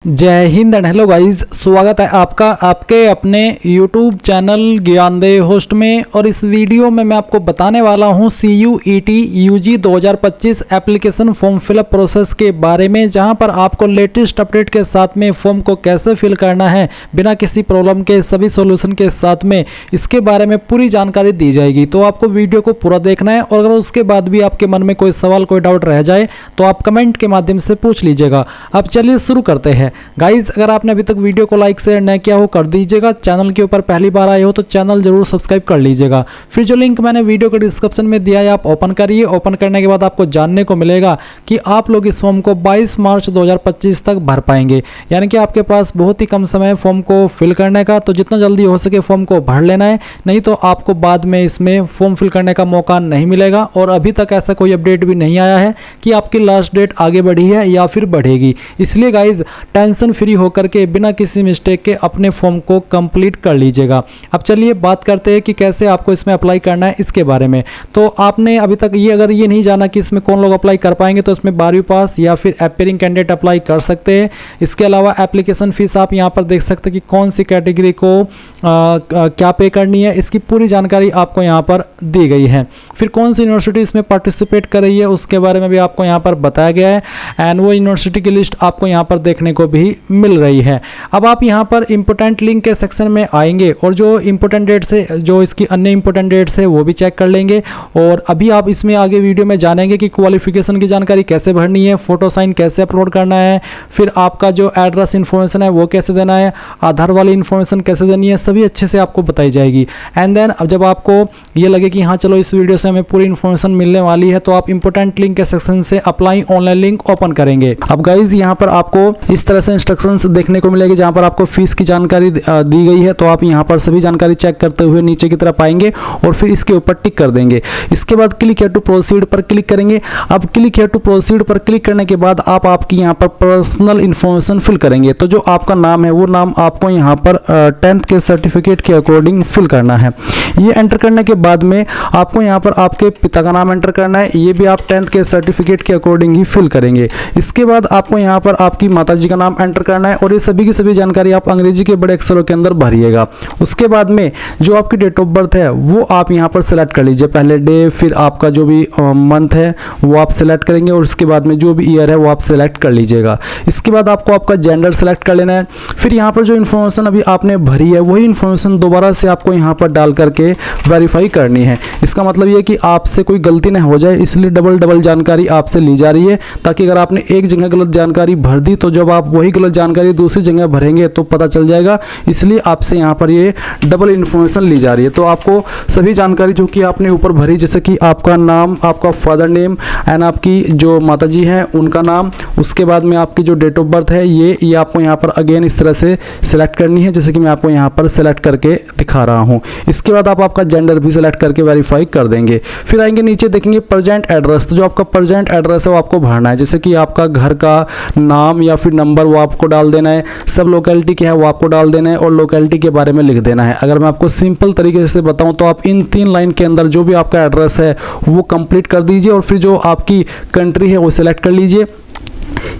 जय Hind and hello guys, स्वागत है आपका आपके अपने YouTube चैनल ज्ञानदेव होस्ट में। और इस वीडियो में मैं आपको बताने वाला हूं CUET UG 2025 application form fill up process के बारे में, जहां पर आपको लेटेस्ट अपडेट के साथ में फॉर्म को कैसे फिल करना है बिना किसी प्रॉब्लम के, सभी सॉल्यूशन के साथ में इसके बारे में पूरी जानकारी दी जाएगी। तो आपको वीडियो को पूरा देखना है और अगर उसके बाद भी आपके मन में कोई सवाल कोई डाउट रह जाए तो आप कमेंट के माध्यम से पूछ लीजिएगा। अब चलिए शुरू करते हैं। गाइज, अगर आपने अभी तक वीडियो को लाइक शेयर न किया हो कर दीजिएगा। चैनल के ऊपर पहली बार आए हो तो चैनल जरूर सब्सक्राइब कर लीजिएगा। फिर जो लिंक मैंने वीडियो के डिस्क्रिप्शन में दिया है आप ओपन करिए। ओपन करने के बाद आपको जानने को मिलेगा कि आप लोग इस फॉर्म को 22 मार्च 2025 तक भर पाएंगे, यानी कि आपके पास बहुत ही कम समय फॉर्म को फिल करने का। तो जितना जल्दी हो सके फॉर्म को भर लेना है, नहीं तो आपको बाद में इसमें फॉर्म फिल करने का मौका नहीं मिलेगा। और अभी तक ऐसा कोई अपडेट भी नहीं आया है कि आपकी लास्ट डेट आगे बढ़ी है या फिर बढ़ेगी। इसलिए गाइज टेंशन फ्री होकर के बिना किसी मिस्टेक के अपने फॉर्म को कंप्लीट कर लीजिएगा। अब चलिए बात करते हैं कि कैसे आपको इसमें अप्लाई करना है इसके बारे में। तो आपने अभी तक अगर ये नहीं जाना कि इसमें कौन लोग अप्लाई कर पाएंगे, तो इसमें 12वीं पास या फिर अपीयरिंग कैंडिडेट अप्लाई कर सकते हैं। इसके अलावा एप्लीकेशन फीस आप यहाँ पर देख सकते हैं कि कौन सी कैटेगरी को क्या पे करनी है, इसकी पूरी जानकारी आपको यहाँ पर दी गई है। फिर कौन सी यूनिवर्सिटी इसमें पार्टिसिपेट कर रही है उसके बारे में भी आपको यहाँ पर बताया गया है। एंड वो यूनिवर्सिटी की लिस्ट आपको यहाँ पर देखने को भी मिल रही है। अब आप यहाँ पर इंपोर्टेंट लिंक के सेक्शन में आएंगे और जो इंपोर्टेंट डेट्स है, जो इसकी अन्य इंपोर्टेंट डेट्स है वो भी चेक कर लेंगे। और अभी आप इसमें आगे वीडियो में जानेंगे कि क्वालिफिकेशन की जानकारी कैसे भरनी है, फोटो साइन कैसे अपलोड करना है, फिर आपका जो एड्रेस इन्फॉर्मेशन है वो कैसे देना है, आधार वाली इन्फॉर्मेशन कैसे देनी है, सभी अच्छे से आपको बताई जाएगी। एंड देन अब जब आपको ये लगे कि हाँ चलो इस वीडियो से हमें पूरी इन्फॉर्मेशन मिलने वाली है, तो आप इंपोर्टेंट लिंक के सेक्शन से अप्लाई ऑनलाइन लिंक ओपन करेंगे। अब गाइज यहाँ पर आपको इस तरह से इंस्ट्रक्शंस देखने को मिलेगी जहाँ पर आपको फीस की जानकारी दी गई है। तो आप यहाँ पर सभी जानकारी चेक करते हुए नीचे की तरफ आएंगे और फिर इसके ऊपर टिक कर देंगे। इसके बाद क्लिक हियर टू प्रोसीड पर क्लिक करेंगे। अब क्लिक हियर टू प्रोसीड पर क्लिक करने के बाद आप आपकी यहाँ पर पर्सनल इन्फॉर्मेशन फिल करेंगे। तो जो आपका नाम है वो नाम आपको यहाँ पर 10th के सर्टिफिकेट के अकॉर्डिंग फिल करना है। ये एंटर करने के बाद में आपको यहाँ पर आपके पिता का नाम एंटर करना है, ये भी आप 10th के सर्टिफिकेट के अकॉर्डिंग ही फिल करेंगे। इसके बाद आपको यहाँ पर आपकी माताजी का नाम एंटर करना है और ये सभी की सभी जानकारी आप अंग्रेजी के बड़े अक्षरों के अंदर भरिएगा। उसके बाद में जो आपकी डेट ऑफ बर्थ है वो आप यहाँ पर सेलेक्ट कर लीजिए, पहले डे, फिर आपका जो भी मंथ है वो आप सेलेक्ट करेंगे और उसके बाद में जो भी ईयर है वो आप सेलेक्ट कर लीजिएगा। इसके बाद आपको आपका जेंडर सेलेक्ट कर लेना है। फिर यहाँ पर जो इन्फॉर्मेशन अभी आपने भरी है वही इन्फॉर्मेशन दोबारा से आपको यहाँ पर डाल करके वेरीफाई करनी है। इसका मतलब ये कि आपसे कोई गलती ना हो जाए, इसलिए डबल जानकारी आपसे ली जा रही है, ताकि अगर आपने एक जगह गलत जानकारी भर दी तो जब आप वही गलत जानकारी दूसरी जगह भरेंगे तो पता चल जाएगा। इसलिए आपसे यहाँ पर ये डबल इन्फॉर्मेशन ली जा रही है। तो आपको सभी जानकारी जो कि आपने ऊपर भरी, जैसे कि आपका नाम, आपका फादर नेम एंड आपकी जो माताजी हैं उनका नाम, उसके बाद में आपकी जो डेट ऑफ बर्थ है ये आपको यहाँ पर अगेन इस तरह से सिलेक्ट करनी है, जैसे कि मैं आपको यहाँ पर सिलेक्ट करके दिखा रहा हूँ। इसके बाद आप आपका जेंडर भी सिलेक्ट करके वेरीफाई कर देंगे। फिर आएंगे नीचे देखेंगे प्रेजेंट एड्रेस। तो जो आपका प्रेजेंट एड्रेस है वो आपको भरना है, जैसे कि आपका घर का नाम या फिर नंबर वो आपको डाल देना है, सब लोकेलिटी क्या है वो आपको डाल देना है और लोकेलिटी के बारे में लिख देना है। अगर मैं आपको सिंपल तरीके से बताऊं तो आप इन 3 लाइन के अंदर जो भी आपका एड्रेस है वो कंप्लीट कर दीजिए और फिर जो आपकी कंट्री है वो सिलेक्ट कर लीजिए।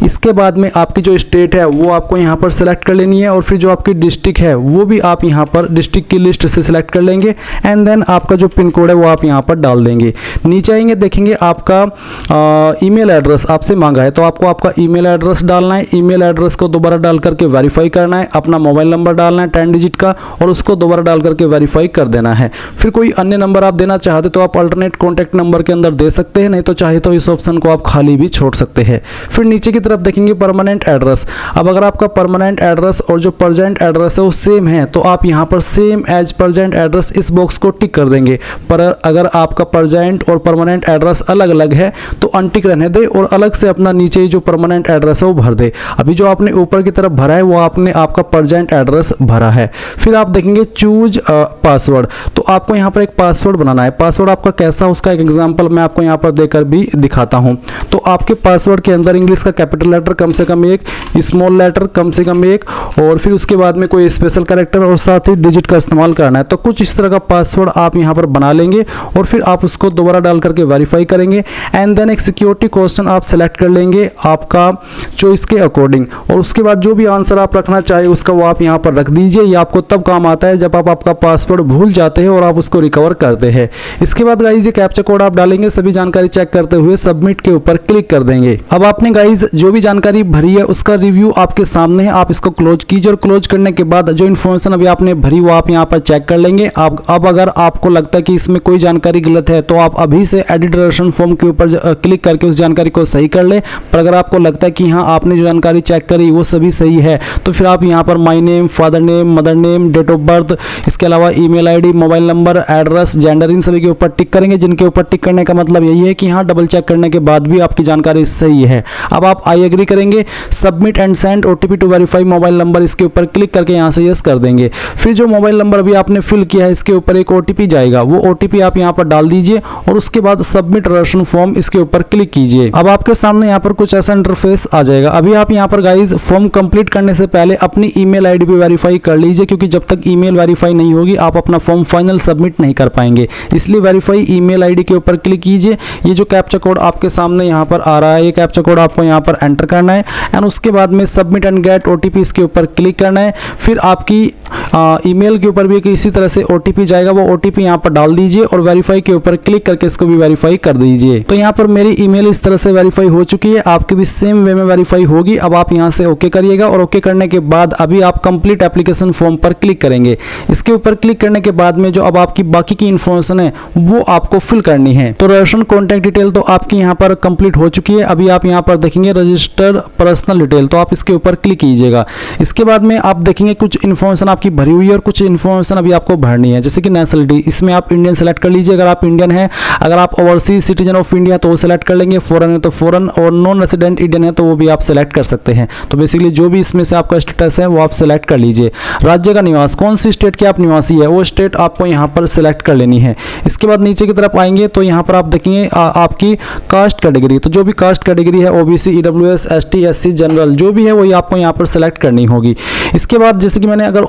इसके बाद में आपकी जो स्टेट है वो आपको यहाँ पर सेलेक्ट कर लेनी है और फिर जो आपकी डिस्ट्रिक्ट है वो भी आप यहाँ पर डिस्ट्रिक्ट की लिस्ट से सिलेक्ट कर लेंगे। एंड देन आपका जो पिन कोड है वो आप यहाँ पर डाल देंगे। नीचे आएंगे देखेंगे आपका ईमेल एड्रेस आपसे मांगा है, तो आपको आपका ईमेल एड्रेस डालना है। ईमेल एड्रेस को दोबारा डाल करके वेरीफाई करना है। अपना मोबाइल नंबर डालना है 10 डिजिट का और उसको दोबारा डाल करके वेरीफाई कर देना है। फिर कोई अन्य नंबर आप देना चाहते तो आप अल्टरनेट कॉन्टैक्ट नंबर के अंदर दे सकते हैं, नहीं तो चाहे तो इस ऑप्शन को आप खाली भी छोड़ सकते हैं। फिर नीचे की तरफ देखेंगे परमानेंट एड्रेस। अब अगर आपका परमानेंट एड्रेस और जो प्रेजेंट एड्रेस है वो सेम है तो आप यहाँ पर सेम एज प्रेजेंट एड्रेस इस बॉक्स को टिक कर देंगे। पर अगर आपका प्रेजेंट और परमानेंट एड्रेस अलग अलग है तो अनटिक रहने दे और अलग से अपना नीचे जो परमानेंट एड्रेस है वो भर दे। अभी जो आपने ऊपर की तरफ भरा है वो आपने आपका प्रेजेंट एड्रेस भरा है। फिर आप देखेंगे चूज पासवर्ड। तो आपको यहाँ पर एक पासवर्ड बनाना है। पासवर्ड आपका कैसा, उसका एक एग्जाम्पल मैं आपको यहाँ पर देकर भी दिखाता हूँ। तो आपके पासवर्ड के अंदर इंग्लिश इसका कैपिटल लेटर कम से कम एक, स्मॉल लेटर कम से कम एक, और फिर उसके बाद में कोई स्पेशल कैरेक्टर और साथ ही डिजिट का इस्तेमाल करना है। तो कुछ इस तरह का पासवर्ड आप यहाँ पर बना लेंगे और फिर आप उसको दोबारा डाल करके वेरीफाई करेंगे। एंड देन एक सिक्योरिटी क्वेश्चन आप सेलेक्ट कर लेंगे आपका चॉइस के अकॉर्डिंग, और उसके बाद जो भी आंसर आप रखना चाहे उसका वो आप यहाँ पर रख दीजिए। ये आपको तब काम आता है जब आप आपका पासवर्ड भूल जाते हैं और आप उसको रिकवर करते हैं। इसके बाद गाइज ये कैप्चा कोड आप डालेंगे, सभी जानकारी चेक करते हुए सबमिट के ऊपर क्लिक कर देंगे। अब आपने गाइज जो भी जानकारी भरी है उसका रिव्यू आपके सामने है, आप इसको क्लोज कीजिए और क्लोज करने के बाद जो इन्फॉर्मेशन अभी आपने भरी वो आप यहाँ पर चेक कर लेंगे। अब अगर आपको लगता है कि इसमें कोई जानकारी गलत है तो आप अभी से एडिट डिक्लेरेशन फॉर्म के ऊपर क्लिक करके उस जानकारी को सही कर ले। पर अगर आपको लगता है कि हाँ आपने जो जानकारी चेक करी वो सभी सही है तो फिर आप यहाँ पर my name, father name, mother name, date of birth, इसके अलावा email ID, mobile number, address, gender, इन सभी के ऊपर टिक करेंगे। जिनके ऊपर टिक करने का मतलब यही है कि हाँ डबल चेक करने के बाद भी आपकी जानकारी सही है। अब आप आई एग्री करेंगे, submit and send OTP to verify mobile number, इसके ऊपर क्लिक करके यहाँ से यस कर देंगे। फिर जो मोबाइल नंबर अभी आपने फिल किया है इसके ऊपर एक ओटीपी जाएगा, वो ओटीपी आप यहाँ पर डाल दीजिए और उसके बाद सबमिट रजिस्ट्रेशन फॉर्म इसके ऊपर क्लिक कीजिए। अब आपके सामने यहाँ पर कुछ ऐसा इंटरफेस आ जाएगा। अभी आप यहाँ पर गाइज फॉर्म कंप्लीट करने से पहले अपनी ईमेल आईडी भी वेरीफाई कर लीजिए, क्योंकि जब तक ईमेल वेरीफाई नहीं होगी आप अपना फॉर्म फाइनल सबमिट नहीं कर पाएंगे। इसलिए वेरीफाई ईमेल आईडी के ऊपर क्लिक कीजिए। ये जो कैप्चा कोड आपके सामने यहाँ पर आ रहा है, ये कैप्चा कोड आपको यहाँ पर एंटर करना है एंड उसके बाद में सबमिट एंड गेट ओटीपी इसके ऊपर क्लिक करना है। फिर आपकी ईमेल के ऊपर भी इसी तरह से ओटीपी जाएगा, वो ओटीपी यहाँ पर डाल दीजिए और वेरीफाई के ऊपर क्लिक करके इसको भी वेरीफाई कर दीजिए। तो यहाँ पर मेरी ईमेल इस तरह से वेरीफाई हो चुकी है, आपकी भी सेम वे में वेरीफाई होगी। अब आप यहाँ से ओके करिएगा और ओके करने के बाद अभी आप कंप्लीट एप्लीकेशन फॉर्म पर क्लिक करेंगे। इसके ऊपर क्लिक करने के बाद में जो अब आपकी बाकी की इन्फॉर्मेशन है वो आपको फिल करनी है। तो रजिस्ट्रेशन कॉन्टैक्ट डिटेल तो आपकी यहाँ पर कंप्लीट हो चुकी है। अभी आप यहाँ पर देखेंगे रजिस्टर पर्सनल डिटेल, तो आप इसके ऊपर क्लिक कीजिएगा। इसके बाद में आप देखेंगे कुछ इन्फॉर्मेशन आपकी भरी हुई है और कुछ इन्फॉर्मेशन अभी आपको भरनी है, जैसे कि नेशनलिटी, इसमें आप इंडियन सेलेक्ट कर लीजिए अगर आप इंडियन है। अगर आप ओवरसीज सिटीजन ऑफ इंडिया तो वो सेलेक्ट कर लेंगे, फॉरेन है तो फॉरेन, और नॉन रेसिडेंट इंडियन है तो वो भी आप सेलेक्ट कर सकते हैं। तो बेसिकली जो भी इसमें से आपका स्टेटस है वो आप सेलेक्ट कर लीजिए। राज्य का निवास, कौन सी स्टेट के आप निवासी है वो स्टेट आपको यहाँ पर सेलेक्ट कर लेनी है। इसके बाद नीचे की तरफ आएंगे तो यहाँ पर आप देखेंगे आपकी कास्ट कैटेगरी, तो जो भी कास्ट कैटेगरी है OBC, EWS, ST, SC, general जो भी है वही आपको यहाँ पर सेलेक्ट करनी होगी। इसके बाद जैसे कि मैंने अगर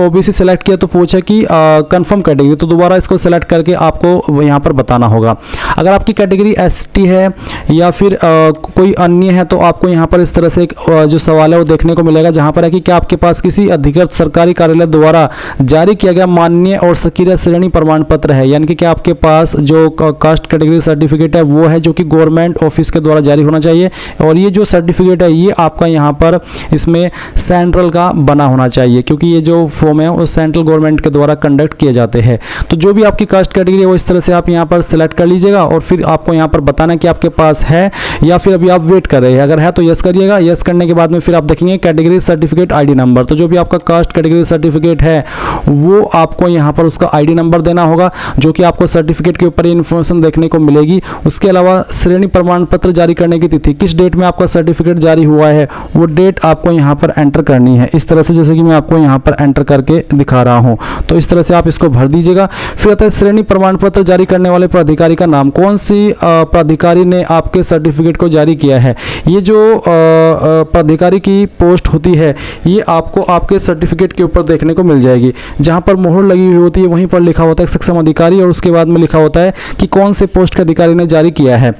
ओबीसी सेलेक्ट किया तो पूछा कि कंफर्म कैटेगरी, तो दोबारा इसको सेलेक्ट करके आपको यहाँ पर बताना होगा। अगर आपकी कैटेगरी एसटी है या फिर कोई अन्य है तो आपको यहाँ पर इस तरह से एक जो सवाल है वो देखने को मिलेगा, जहाँ पर है कि क्या आपके पास किसी अधिकृत सरकारी कार्यालय द्वारा जारी किया गया मान्य और सक्रिय श्रेणी प्रमाण पत्र है, यानी कि क्या आपके पास जो कास्ट कैटेगरी सर्टिफिकेट है वो है जो कि गवर्नमेंट ऑफिस के द्वारा जारी होना चाहिए। और ये जो सर्टिफिकेट है ये आपका यहाँ पर इसमें सेंट्रल का बना होना चाहिए, क्योंकि ये जो फॉर्म है वो सेंट्रल गवर्नमेंट के द्वारा कंडक्ट किए जाते हैं। तो जो भी आपकी कास्ट कैटेगरी है वो इस तरह से आप यहाँ पर सेलेक्ट कर लीजिएगा और फिर आपको यहाँ पर बताना कि आपके पास है या फिर अभी आप वेट कर रहे हैं। अगर है तो यस करिएगा। यस करने के बाद में फिर आप देखेंगे कैटेगरी सर्टिफिकेट आईडी नंबर, तो जो भी आपका कास्ट कैटेगरी सर्टिफिकेट है वो आपको यहाँ पर उसका आईडी नंबर देना होगा, जो कि आपको सर्टिफिकेट के ऊपर इन्फॉर्मेशन देखने को मिलेगी। उसके अलावा श्रेणी प्रमाण पत्र जारी करने की तिथि, किस डेट में आपका सर्टिफिकेट जारी हुआ है वो डेट आपको यहाँ पर एंटर करनी है, इस तरह से जैसे कि मैं आपको यहाँ पर एंटर करके दिखा रहा हूँ। तो इस तरह से आप इसको भर दीजिएगा। फिर आता है श्रेणी प्रमाण पत्र जारी करने वाले प्राधिकारी का नाम, कौन सी प्राधिकारी ने आपके सर्टिफिकेट को जारी किया है। ये जो प्राधिकारी की पोस्ट होती है ये आपको आपके सर्टिफिकेट के ऊपर देखने को मिल जाएगी। जहाँ पर मोहर लगी हुई होती है वहीं पर लिखा होता है सक्षम अधिकारी और उसके बाद में लिखा होता है कि कौन से पोस्ट के अधिकारी ने जारी किया है।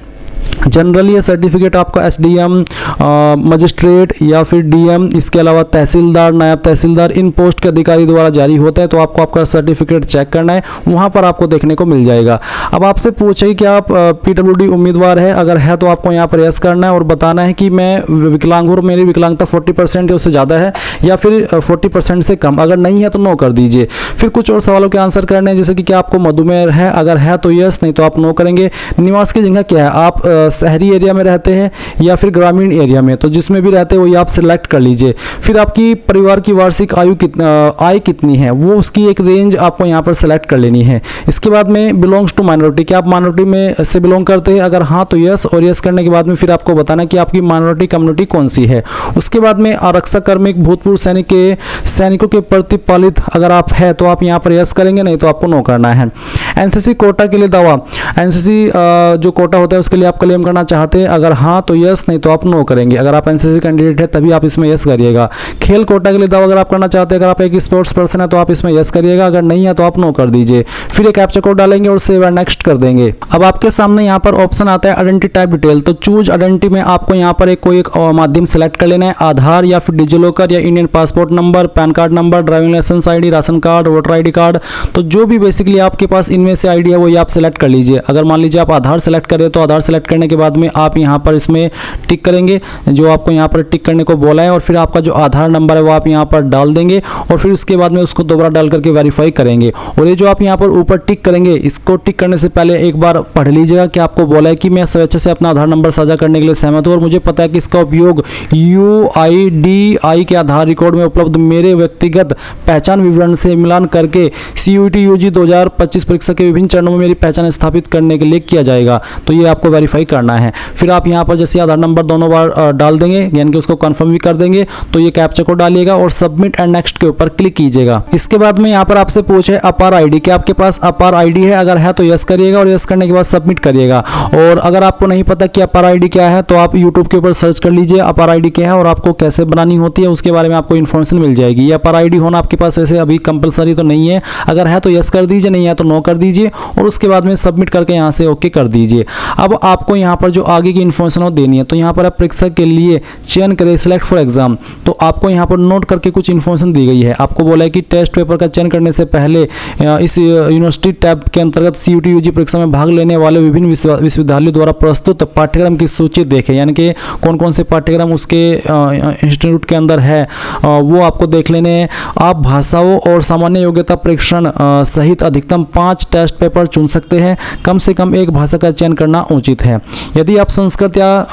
जनरली ये सर्टिफिकेट आपका एसडीएम, मजिस्ट्रेट या फिर डीएम, इसके अलावा तहसीलदार, नायब तहसीलदार, इन पोस्ट के अधिकारी द्वारा जारी होता है। तो आपको आपका सर्टिफिकेट चेक करना है, वहाँ पर आपको देखने को मिल जाएगा। अब आपसे पूछे कि आप पीडब्ल्यूडी उम्मीदवार है, अगर है तो आपको यहाँ पर यस करना है और बताना है कि मैं विकलांग हूँ, मेरी विकलांगता 40% या उससे ज़्यादा है या फिर 40% से कम, अगर नहीं है तो नो कर दीजिए। फिर कुछ और सवालों के आंसर करने हैं, जैसे कि क्या आपको मधुमेह है, अगर है तो यस, नहीं तो आप नो करेंगे। निवास की जगह क्या है, आप शहरी एरिया में रहते हैं या फिर ग्रामीण एरिया में, तो जिसमें भी रहते हैं वही आप सिलेक्ट कर लीजिए। फिर आपकी परिवार की वार्षिक आय कितनी है वो उसकी एक रेंज आपको यहाँ पर सेलेक्ट कर लेनी है। इसके बाद में बिलोंग्स टू माइनॉरिटी, क्या आप माइनॉरिटी में से बिलोंग करते हैं, अगर हाँ तो यस, और यस करने के बाद में फिर आपको बताना कि आपकी माइनॉरिटी कम्युनिटी कौन सी है। उसके बाद में आरक्षक कार्मिक भूतपूर्व सैनिकों के प्रतिपालित अगर आप है तो आप यहाँ पर यस करेंगे, नहीं तो आपको नो करना है। एनसीसी कोटा के लिए दावा, एनसीसी जो कोटा होता है उसके लिए आप क्लेम क्लेम करना चाहते हैं? अगर हाँ तो यस, नहीं तो आप नो करेंगे। अगर आप एनसीसी कैंडिडेट है तभी आप इसमें यस करिएगा। खेल कोटा के लिए दावा अगर आप करना चाहते हैं, अगर आप एक स्पोर्ट्स पर्सन है तो आप इसमें यस करिएगा, अगर नहीं है तो आप नो कर दीजिए। फिर एक कैप्चा कोड डालेंगे और सेव एंड नेक्स्ट कर देंगे। अब आपके सामने यहाँ पर ऑप्शन आता है आइडेंटिटी टाइप डिटेल। तो चूज आइडेंटिटी में आपको यहाँ पर कोई एक माध्यम सेलेक्ट कर लेना है, आधार या फिर डिजिलॉकर या Indian passport number, PAN card number, driving licence ID, ration card, voter ID card. तो जो भी बेसिकली आपके पास इनमें से आईडी है वो ये आप सेलेक्ट कर लीजिए। अगर मान लीजिए आप आधार सेलेक्ट करें तो आधार सेलेक्ट करने के बाद में आप यहाँ पर इसमें टिक करेंगे, जो आपको यहाँ पर टिक करने को बोला है, और फिर आपका जो आधार नंबर है वो आप यहाँ पर डाल देंगे और फिर उसके बाद में उसको दोबारा डाल करके वेरीफाई करेंगे। और ये जो आप यहाँ पर ऊपर टिक करेंगे, इसको टिक करने से पहले एक बार पढ़ लीजिएगा कि आपको बोला है कि मैं स्वेच्छा से अपना आधार नंबर साझा करने के लिए सहमत हूँ और मुझे पता है कि इसका उपयोग UIDAI के आधार रिकॉर्ड में उपलब्ध मेरे व्यक्तिगत पहचान विवरण से मिलान करके CUET UG 2025 परीक्षा के विभिन्न चरणों में मेरी पहचान स्थापित करने के लिए किया जाएगा। तो ये आपको वेरीफाई करना है। फिर आप यहाँ पर जैसे आधार नंबर दोनों बार डाल देंगे, यानी कि उसको कंफर्म भी कर देंगे, तो ये कैप्चा कोड डालिएगा और सबमिट एंड नेक्स्ट के ऊपर क्लिक कीजिएगा। इसके बाद में यहाँ पर आपसे पूछे अपार आईडी, क्या आपके पास अपार आईडी है? अगर है तो यस करिएगा और यस करने के बाद सबमिट करिएगा। और अगर आपको नहीं पता कि अपार आईडी क्या है तो आप यूट्यूब के ऊपर सर्च कर लीजिए अपार आईडी क्या है और आपको कैसे बनानी होती है उसके बारे में आपको इन्फॉर्मेशन मिल जाएगी। ये अपार आईडी होना आपके पास वैसे अभी कंपलसरी तो नहीं है, अगर है तो यस कर दीजिए, नहीं है तो नो कर दीजिए और उसके बाद में सबमिट करके यहाँ से ओके कर दीजिए। अब आपको यहाँ पर जो आगे की इन्फॉर्मेशन वो देनी है, तो यहाँ पर आप परीक्षा के लिए चयन करें सिलेक्ट फॉर एग्जाम। तो आपको यहाँ पर नोट करके कुछ इन्फॉर्मेशन दी गई है। आपको बोला है कि टेस्ट पेपर का चयन करने से पहले इस यूनिवर्सिटी टैब के अंतर्गत CUET UG परीक्षा में भाग लेने वाले विभिन्न विश्वविद्यालयों द्वारा प्रस्तुत पाठ्यक्रम की सूची देखें, यानी कि कौन कौन से पाठ्यक्रम उसके इंस्टीट्यूट के अंदर है वो आपको देख लेने हैं। आप भाषाओं और सामान्य योग्यता परीक्षण सहित अधिकतम 5 टेस्ट पेपर चुन सकते हैं। कम से कम एक भाषा का चयन करना उचित है। यदि आप संस्कृत या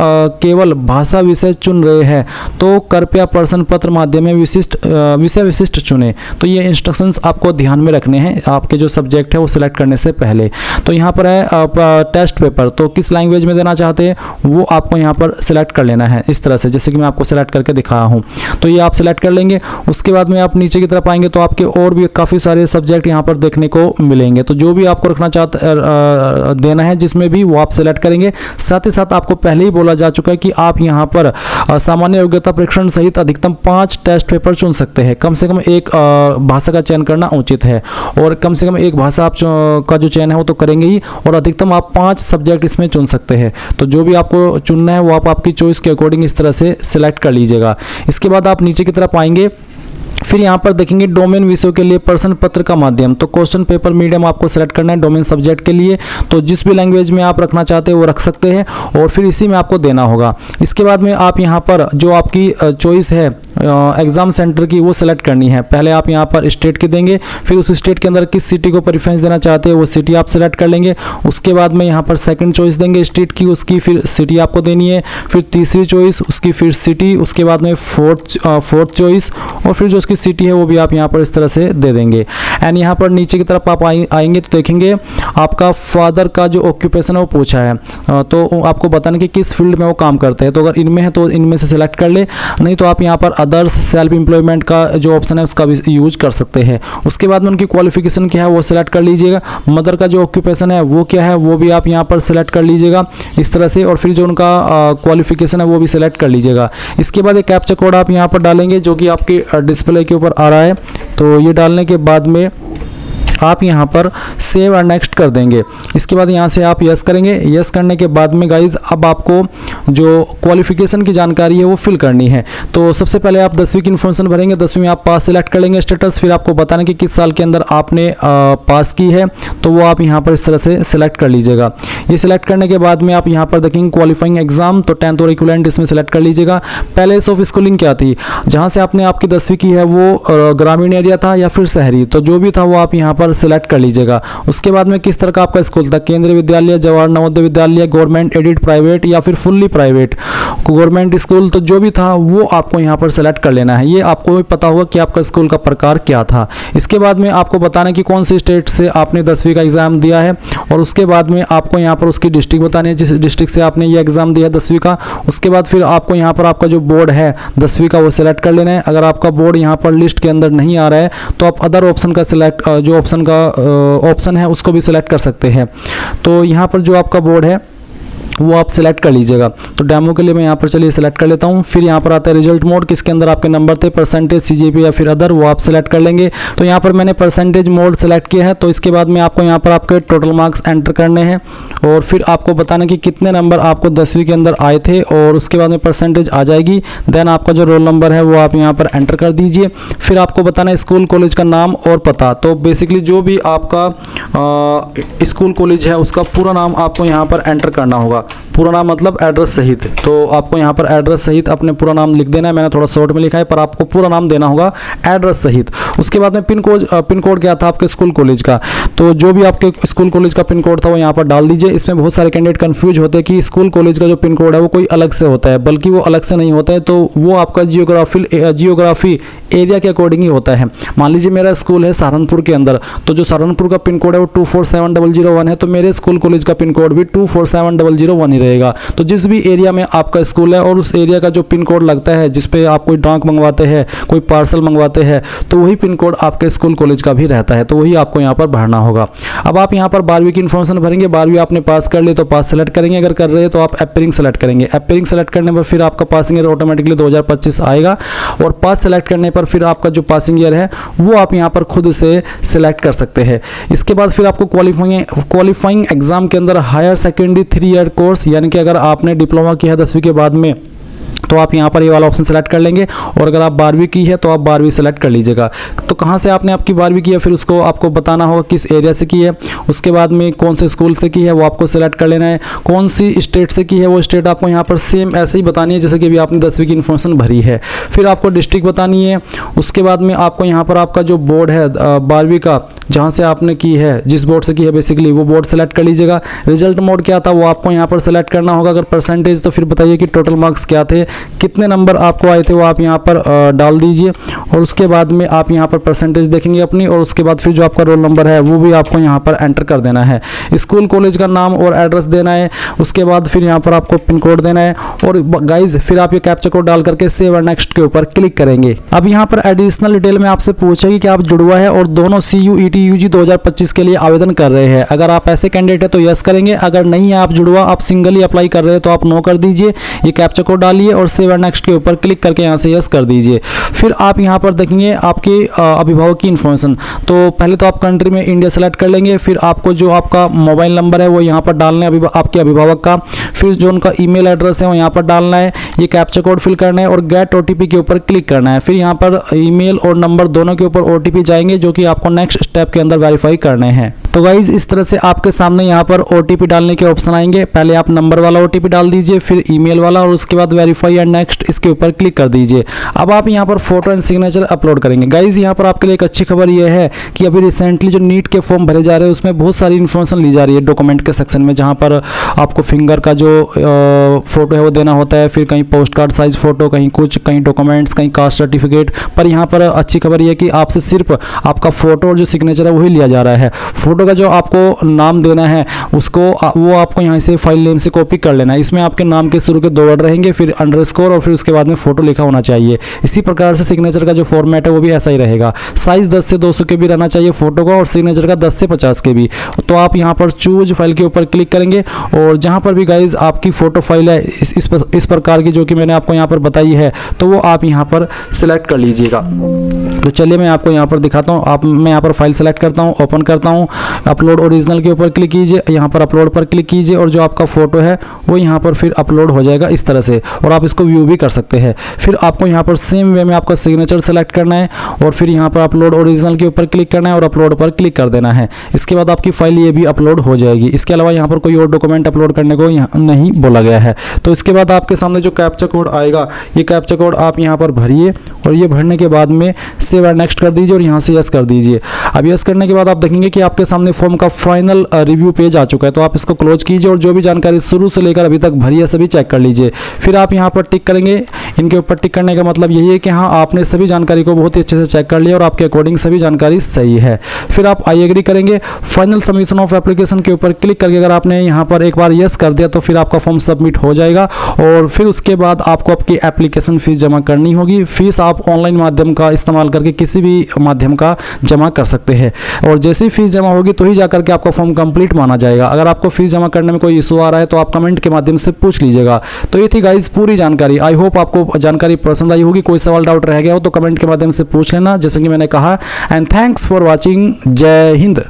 केवल भाषा विषय चुन रहे हैं तो कृपया प्रश्न पत्र माध्यम में विषय विशिष्ट चुनें। तो ये इंस्ट्रक्शंस आपको ध्यान में रखने हैं आपके जो सब्जेक्ट है वो सिलेक्ट करने से पहले। तो यहाँ पर है टेस्ट पेपर, तो किस लैंग्वेज में देना चाहते हैं वो आपको यहाँ पर सिलेक्ट कर लेना है इस तरह से, जैसे कि मैं आपको सिलेक्ट करके दिखाया हूँ। तो ये आप सिलेक्ट कर लेंगे। उसके बाद में आप नीचे की तरफ आएंगे तो आपके और भी काफ़ी सारे सब्जेक्ट यहाँ पर देखने को मिलेंगे। तो जो भी आपको रखना देना है जिसमें भी वो आप सिलेक्ट करेंगे। साथ ही साथ आपको पहले ही बोला जा चुका है कि आप यहाँ पर सामान्य योग्यता परीक्षण सहित अधिकतम 5 टेस्ट पेपर चुन सकते हैं। कम से कम एक भाषा का चयन करना उचित है और कम से कम एक भाषा आप का जो चयन है वो तो करेंगे ही, और अधिकतम आप 5 सब्जेक्ट इसमें चुन सकते हैं। तो जो भी आपको चुनना है वो आप आपकी चॉइस के अकॉर्डिंग इस तरह से सिलेक्ट कर लीजिएगा। इसके बाद आप नीचे की तरफ आएंगे, फिर यहाँ पर देखेंगे डोमेन विषयों के लिए प्रश्न पत्र का माध्यम। तो क्वेश्चन पेपर मीडियम आपको सेलेक्ट करना है डोमेन सब्जेक्ट के लिए। तो जिस भी लैंग्वेज में आप रखना चाहते हैं वो रख सकते हैं और फिर इसी में आपको देना होगा। इसके बाद में आप यहाँ पर जो आपकी चॉइस है एग्जाम सेंटर की वो सिलेक्ट करनी है। पहले आप यहाँ पर स्टेट की देंगे, फिर उस स्टेट के अंदर किस सिटी को प्रेफरेंस देना चाहते हैं वो सिटी आप सेलेक्ट कर लेंगे। उसके बाद में यहाँ पर सेकंड चॉइस देंगे स्टेट की, उसकी फिर सिटी आपको देनी है। फिर तीसरी चॉइस उसकी फिर सिटी, उसके बाद में फोर्थ चॉइस और फिर जो उसकी सिटी है वो भी आप यहाँ पर इस तरह से दे देंगे। एंड यहाँ पर नीचे की तरफ आप आएंगे तो देखेंगे आपका फादर का जो ऑक्यूपेशन है वो पूछा है, तो आपको बताना कि किस फील्ड में वो काम करते हैं। तो अगर इनमें है तो इनमें से सिलेक्ट कर ले, नहीं तो आप यहाँ पर अदर्स सेल्फ एम्प्लॉयमेंट का जो ऑप्शन है उसका भी यूज कर सकते हैं। उसके बाद में उनकी क्वालिफिकेशन क्या है वो सिलेक्ट कर लीजिएगा। मदर का जो ऑक्यूपेशन है वो क्या है वो भी आप यहाँ पर सिलेक्ट कर लीजिएगा इस तरह से, और फिर जो उनका क्वालिफिकेशन है वो भी सिलेक्ट कर लीजिएगा। इसके बाद एक कैप्चा कोड आप यहाँ पर डालेंगे जो कि आपकी डिस्प्ले के ऊपर आ रहा है। तो ये डालने के बाद में आप यहाँ पर सेव और नेक्स्ट कर देंगे। इसके बाद यहाँ से आप यस करेंगे। यस करने के बाद में गाइज अब आपको जो क्वालिफिकेशन की जानकारी है वो फिल करनी है। तो सबसे पहले आप 10वीं की इन्फॉर्मेशन भरेंगे। 10वीं में आप पास सिलेक्ट कर लेंगे स्टेटस, फिर आपको बताना कि किस साल के अंदर आपने पास की है, तो वो आप यहाँ पर इस तरह से सिलेक्ट कर लीजिएगा। ये सिलेक्ट करने के बाद में आप यहाँ पर देखेंगे क्वालिफाइंग एग्जाम, तो 10th और इक्विवेलेंट इसमें सिलेक्ट कर लीजिएगा। प्लेस ऑफ स्कूलिंग क्या थी, जहाँ से आपने आपकी 10वीं की है वो ग्रामीण एरिया था या फिर शहरी, तो जो भी था वो आप यहाँ पर सिलेक्ट कर लीजिएगा। उसके बाद में किस तरह का आपका स्कूल था, केंद्रीय विद्यालय, Jawahar Navodaya Vidyalaya, government aided private या फिर फुल्ली प्राइवेट गवर्नमेंट स्कूल, तो जो भी था वो आपको यहाँ पर सेलेक्ट कर लेना है। ये आपको भी पता होगा कि आपका स्कूल का प्रकार क्या था। इसके बाद में आपको बताना कि कौन सी स्टेट से आपने 10वीं का एग्जाम दिया है, और उसके बाद में आपको यहाँ पर उसकी डिस्ट्रिक्ट बतानी है जिस डिस्ट्रिक्ट से आपने ये एग्जाम दिया 10वीं का। उसके बाद फिर आपको यहाँ पर आपका जो बोर्ड है 10वीं का वो सिलेक्ट कर लेना है। अगर आपका बोर्ड यहाँ पर लिस्ट के अंदर नहीं आ रहा है तो आप अदर ऑप्शन का सिलेक्ट जो ऑप्शन है उसको भी सिलेक्ट कर सकते हैं। तो यहाँ पर जो आपका बोर्ड है वो आप सिलेक्ट कर लीजिएगा। तो डेमो के लिए मैं यहाँ पर चलिए सिलेक्ट कर लेता हूँ। फिर यहाँ पर आता है रिजल्ट मोड, किसके अंदर आपके नंबर थे, परसेंटेज, सीजीपी या फिर अदर, वो आप सिलेक्ट कर लेंगे। तो यहाँ पर मैंने परसेंटेज मोड सेलेक्ट किया है। तो इसके बाद में आपको यहाँ पर आपके टोटल मार्क्स एंटर करने हैं और फिर आपको बताना कि कितने नंबर आपको 10वीं के अंदर आए थे और उसके बाद में परसेंटेज आ जाएगी। देन आपका जो रोल नंबर है वो आप यहाँ पर एंटर कर दीजिए। फिर आपको बताना है स्कूल कॉलेज का नाम और पता। तो बेसिकली जो भी आपका स्कूल कॉलेज है उसका पूरा नाम आपको यहाँ पर एंटर करना होगा। पूरा नाम मतलब एड्रेस सहित। तो आपको यहाँ पर एड्रेस सहित अपने पूरा नाम लिख देना है। मैंने थोड़ा शॉर्ट में लिखा है पर आपको पूरा नाम देना होगा एड्रेस सहित। उसके बाद में पिन कोड क्या था आपके स्कूल कॉलेज का, तो जो भी आपके स्कूल कॉलेज का पिन कोड था वो यहाँ पर डाल दीजिए। इसमें बहुत सारे कैंडिडेट कंफ्यूज होते हैं कि स्कूल कॉलेज का जो पिन कोड है वो कोई अलग से होता है, बल्कि वो अलग से नहीं होता है। तो वो आपका जियोग्राफी एरिया के अकॉर्डिंग ही होता है। मान लीजिए मेरा स्कूल है सहारनपुर के अंदर, तो जो सहारनपुर का पिन कोड है वो 247001 है, तो मेरे स्कूल कॉलेज का पिन कोड भी 247001 ही रहेगा। तो जिस भी एरिया में आपका स्कूल है और उस एरिया का जो पिन कोड लगता है, जिस पे आप कोई डाक मंगवाते हैं, कोई पार्सल मंगवाते हैं, तो वही पिन कोड आपके स्कूल कॉलेज का भी रहता है। तो वही आपको यहाँ पर भरना होगा। अब आप यहाँ पर 12वीं की इन्फॉर्मेशन भरेंगे। 12वीं आपने पास कर ली तो पास सेलेक्ट करेंगे, अगर कर रहे हैं तो आप अपीयरिंग सेलेक्ट करेंगे। अपीयरिंग सेलेक्ट करने पर फिर आपका पासिंग ईयर ऑटोमेटिकली 2025 आएगा और पास सेलेक्ट करने पर फिर आपका जो पासिंग ईयर है वो आप यहाँ पर खुद से सिलेक्ट कर सकते हैं। इसके बाद फिर आपको क्वालिफाइंग एग्जाम के अंदर हायर सेकेंडरी 3 ईयर कोर्स, यानी कि अगर आपने डिप्लोमा किया है 10वीं के बाद में तो आप यहाँ पर ये वाला ऑप्शन सेलेक्ट कर लेंगे। और अगर आप 12वीं की है तो आप 12वीं सेलेक्ट कर लीजिएगा। तो कहाँ से आपने आपकी 12वीं की है फिर उसको आपको बताना होगा किस एरिया से की है, उसके बाद में कौन से स्कूल से की है वो आपको सेलेक्ट कर लेना है, कौन सी स्टेट से की है वो स्टेट आपको यहाँ पर सेम ऐसे ही बतानी है जैसे कि अभी आपने 10वीं की इन्फॉर्मेशन भरी है। फिर आपको डिस्ट्रिक्ट बतानी है। उसके बाद में आपको यहाँ पर आपका जो बोर्ड है 12वीं का जहाँ से आपने की है, जिस बोर्ड से की है बेसिकली वो बोर्ड सेलेक्ट कर लीजिएगा। रिजल्ट मोड क्या था वो आपको यहाँ पर सेलेक्ट करना होगा। अगर परसेंटेज तो फिर बताइए कि टोटल मार्क्स क्या थे, कितने नंबर आपको आए थे वो आप यहाँ पर डाल दीजिए। और उसके बाद में आप यहाँ पर परसेंटेज देखेंगे अपनी, और उसके बाद फिर जो आपका रोल नंबर है वो भी आपको यहाँ पर एंटर कर देना है। स्कूल कॉलेज का नाम और एड्रेस देना है। उसके बाद फिर यहाँ पर आपको पिन कोड देना है और गाइज फिर आप ये कैप्चा कोड डाल करके सेव और नेक्स्ट के ऊपर क्लिक करेंगे। अब यहाँ पर एडिशनल डिटेल में आपसे पूछेगी कि आप जुड़वा है और दोनों CUET UG 2025 के लिए आवेदन कर रहे हैं। अगर आप ऐसे कैंडिडेट है तो यस करेंगे, अगर नहीं है आप जुड़वा, आप सिंगली अप्लाई कर रहे हैं तो आप नो कर दीजिए। ये कैप्चा कोड डालिए और सेव और नेक्स्ट के ऊपर क्लिक करके यहाँ से यस कर दीजिए। फिर आप यहाँ पर देखेंगे आपके अभिभावक की इन्फॉर्मेशन। तो पहले तो आप कंट्री में इंडिया सेलेक्ट कर लेंगे। फिर आपको जो आपका मोबाइल नंबर है वो यहाँ पर डालना है आपके अभिभावक का। फिर जो उनका ईमेल एड्रेस है वो यहाँ पर डालना है। ये कैप्चा कोड फिल करना है और गेट OTP के ऊपर क्लिक करना है। फिर यहाँ पर ईमेल और नंबर दोनों के ऊपर OTP जाएंगे जो कि आपको नेक्स्ट स्टेप के अंदर वेरीफाई करने हैं। तो गाइज इस तरह से आपके सामने यहाँ पर OTP डालने के ऑप्शन आएंगे। पहले आप नंबर वाला OTP डाल दीजिए, फिर ईमेल वाला, और उसके बाद वेरीफाई एंड नेक्स्ट इसके ऊपर क्लिक कर दीजिए। अब आप यहाँ पर फोटो एंड सिग्नेचर अपलोड करेंगे। गाइज यहाँ पर आपके लिए एक अच्छी खबर ये है कि अभी रिसेंटली जो नीट के फॉर्म भरे जा रहे हैं उसमें बहुत सारी इन्फॉर्मेशन ली जा रही है डॉक्यूमेंट के सेक्शन में, जहाँ पर आपको फिंगर का जो फोटो है वो देना होता है, फिर कहीं पोस्ट कार्ड साइज फोटो, कहीं कुछ, कहीं डॉक्यूमेंट्स, कहीं कास्ट सर्टिफिकेट। पर यहाँ पर अच्छी खबर ये है कि आपसे सिर्फ आपका फोटो और जो सिग्नेचर है वही लिया जा रहा है। फोटो का जो आपको नाम देना है उसको वो आपको यहाँ से फाइल नेम से कॉपी कर लेना है। इसमें आपके नाम के शुरू के 2 वर्ड रहेंगे, फिर अंडरस्कोर और फिर उसके बाद में फोटो लिखा होना चाहिए। इसी प्रकार से सिग्नेचर का जो फॉर्मेट है वो भी ऐसा ही रहेगा। साइज 10 से 200 के भी रहना चाहिए फोटो का, और सिग्नेचर का 10 से 50 के भी। तो आप यहाँ पर चूज फाइल के ऊपर क्लिक करेंगे और जहाँ पर भी गाइज आपकी फोटो फाइल है इस प्रकार की जो कि मैंने आपको यहाँ पर बताई है, तो वो आप यहाँ पर सिलेक्ट कर लीजिएगा। तो चलिए मैं आपको यहाँ पर दिखाता हूँ। मैं यहाँ पर फाइल सेलेक्ट करता हूँ, ओपन करता हूँ, अपलोड ओरिजिनल के ऊपर क्लिक कीजिए, यहाँ पर अपलोड पर क्लिक कीजिए और जो आपका फोटो है वो यहाँ पर फिर अपलोड हो जाएगा इस तरह से, और आप इसको व्यू भी कर सकते हैं। फिर आपको यहाँ पर सेम वे में आपका सिग्नेचर सेलेक्ट करना है और फिर यहाँ पर अपलोड ओरिजिनल के ऊपर क्लिक करना है और अपलोड पर क्लिक कर देना है। इसके बाद आपकी फाइल ये भी अपलोड हो जाएगी। इसके अलावा यहाँ पर कोई और डॉक्यूमेंट अपलोड करने को यहाँ नहीं बोला गया है। तो इसके बाद आपके सामने जो कैप्चा कोड आएगा, ये कैप्चा कोड आप यहाँ पर भरिए और ये भरने के बाद में सेव एंड नेक्स्ट कर दीजिए और यहाँ से यस कर दीजिए। अब यस करने के बाद आप देखेंगे कि आपके सामने फॉर्म का फाइनल रिव्यू पेज आ चुका है। तो आप इसको क्लोज कीजिए और जो भी जानकारी शुरू से लेकर अभी तक भरी है सभी चेक कर लीजिए। फिर आप यहाँ पर टिक करेंगे इनके ऊपर टिक करने का मतलब यही है कि हाँ आपने सभी जानकारी को बहुत ही अच्छे से चेक कर लिया और आपके अकॉर्डिंग सभी जानकारी सही है। फिर आप आई एग्री करेंगे। फाइनल सबमिशन ऑफ एप्लीकेशन के ऊपर क्लिक करके अगर आपने यहाँ पर एक बार यस कर दिया तो फिर आपका फॉर्म सबमिट हो जाएगा और फिर उसके बाद आपको आपकी एप्लीकेशन फीस जमा करनी होगी। फीस आप ऑनलाइन माध्यम का इस्तेमाल करके किसी भी माध्यम का जमा कर सकते हैं और जैसे ही फीस जमा होगी तो ही जाकर के आपका फॉर्म कंप्लीट माना जाएगा। अगर आपको फीस जमा करने में कोई इशू आ रहा है तो आप कमेंट के माध्यम से पूछ लीजिएगा। तो ये थी गाइज पूरी जानकारी। आई होप आपको जानकारी पसंद आई होगी। कोई सवाल डाउट रह गया हो तो कमेंट के माध्यम से पूछ लेना जैसे कि मैंने कहा। And thanks for watching. जय हिंद।